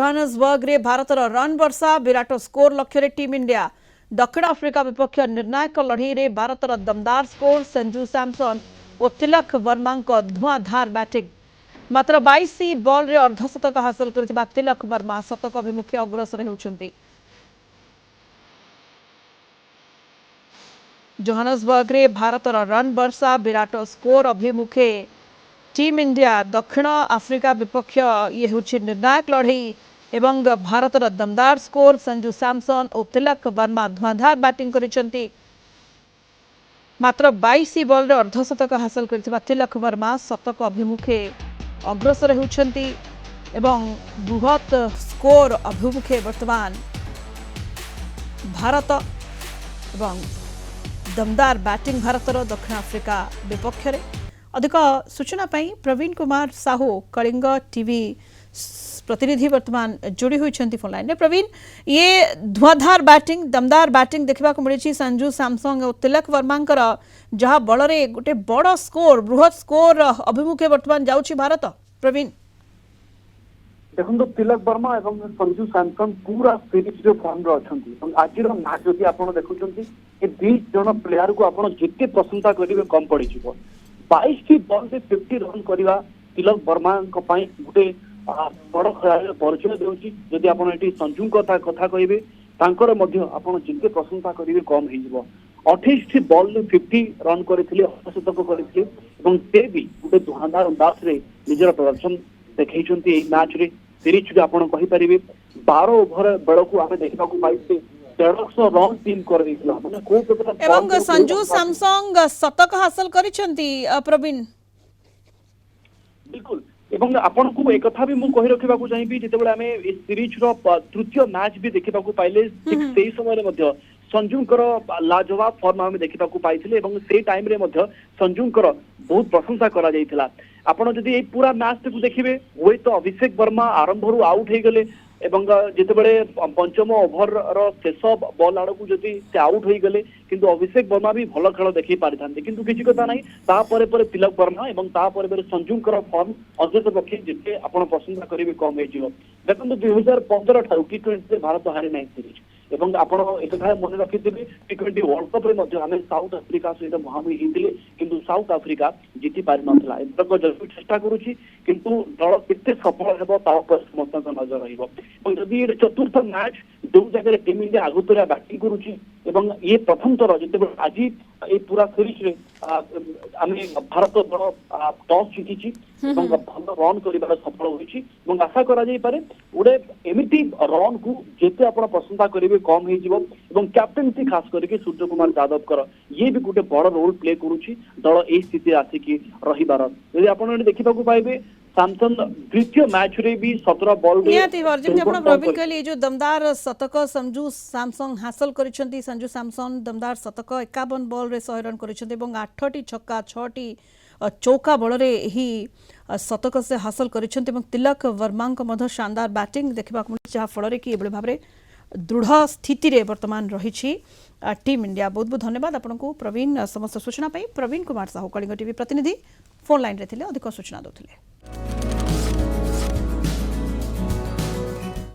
Johannesburg रे भारतर run वर्षा Virat score लक्ष्य team India दक्षिण आफ्रिका विपक्ष निर्णायक लड़ई रे भारतर दमदार स्कोर संजू सैमसन और तिलक वर्मा धुआंधार बैटिंग मात्र 22 बॉल रे अर्धशतक हासिल कर तिलक वर्मा शतक अभिमुखे अग्रसर होउछंती। जोहान्सबर्ग रे भारतर रन वर्षा विराट स्कोर अभिमुखे टीम इंडिया दक्षिण आफ्रिका विपक्ष ये हूँ निर्णायक लड़ई एवं भारतर दमदार स्कोर संजू सैमसन और तिलक वर्मा धुआंधार बैटिंग करिसेंती। मात्र 22 बॉल रे अर्धशतक हासिल कर तिलक वर्मा शतक अभिमुखे अग्रसर होउछंती एवं बृहत स्कोर अभिमुखे वर्तमान भारत एवं दमदार बैटिंग भारतर दक्षिण आफ्रिका विपक्ष रे। अधिक सूचना पाई प्रवीण कुमार साहू कलिंग टीवी प्रतिनिधि वर्तमान जोड़ी होती फोन लाइन। प्रवीण, ये धुआंधार बैटिंग दमदार बैटिंग देखा मिली संजू सैमसन और तिलक वर्मा जहाँ बल गोटे बड़ स्कोर बृहत स्कोर अभिमुखे वर्तमान जाउछि भारत। प्रवीण देखो तिलक वर्मा और संजू सैमसन पूरा सीरीज फॉर्म रे आज मैच जदि आप देखुं ये 20 जन प्लेयर को आप जिते प्रशंसा करेंगे कम पड़ 22 बॉल से 50 रन करवा तिलक वर्मा गोटे बड़ खेल परिचय दूसरी। जदि आप संजू कथा कहे आप जिते प्रशंसा करेंगे कम हो 28 बॉल में 50 रन करते अर्धशतक करते गोटे धुआंधार अंदाज रे निजर प्रदर्शन देखते मैच रे सीरीज आप 12 ओवर बेल को आम देखा पाई 150 रन टीम कर एवं संजू सैमसन शतक हासिल करिसेंती। प्रवीण बिल्कुल एवं आपन को एक कथा भी मु कहि रखिबा को चाहिबी जेतेबेले आमे इस सीरीज रो तृतीय मैच भी देखिबा को पाइले सेही समय मध्ये संजूकर लाजवाब फॉर्म आमे देखिबा को पाइथिले एवं से टाइम रे मध्ये संजूकर बहुत प्रशंसा करा जाइथिला। आपण जदि ए पूरा मैच को देखिबे होय तो अभिषेक वर्मा आरंभ रु आउट हे गले एवं जितेबले पंचम ओभर शेष बॉल आड़ को जदि से आउट हो गले किंतु अभिषेक वर्मा भी भल खेल देखी पारि था किंतु किसी कथा नहीं तापर तिलक वर्मा और तापर संजूकर फॉर्म अद्वैत पक्षी जिते आप प्रशंसा करेंगे कम हो। देखो 2015 ठार T20 भारत हारी ना सीरीज एवं आपण एक मन रखिथे T20 वर्ल्ड कप रे साउथ आफ्रिका सहित मुहांमुही होते किंतु साउथ आफ्रिका जीति पारि नथिला। एतक जरूर चेष्टा करुछि किंतु दल केते सफल हेबो ता पर समस्त नजर रहिबो। जदि चतुर्थ मैच जो जगह टीम इंडिया आगुतरा बैटिंग करुछि एवं ये प्रथम थर जिते आज ये पूरा सीरीज रे आमे भारत दल टॉस जीति भल रन कर सफल होइछि एवं आशा करा जाई पारे गोटे एमिटी रन को जेते आपण प्रशंसा करेंगे कम हो कैप्टेनसी खास करके सूर्य कुमार यादव कर ये भी गोटे बड़ रोल प्ले करुछि दल ए स्थिति आसिक रहिबार। यदि आपण देखा पाइबे सैमसन द्वितीय मैच रे भी 17 बॉल प्रवीण कहली जो दमदार शतक संजू सैमसन हासिल करिसेंती। संजू सैमसन दमदार शतक 51 बॉल रे 100 रन करिसेंती एवं 8टी छक्का 6टी चौका बल रे ही शतक से हासिल करिसेंती एवं तिलक वर्मा मध्य शानदार बैटिंग देखा जहाँ फल कि भाव में दृढ़ स्थिति रे वर्तमान रही टीम इंडिया। बहुत बहुत धन्यवाद आपको प्रवीण समस्त सूचना पाई। प्रवीण कुमार साहू कलिंग टीवी प्रतिनिधि फोन लाइन रे थिले अधिक सूचना देथिले।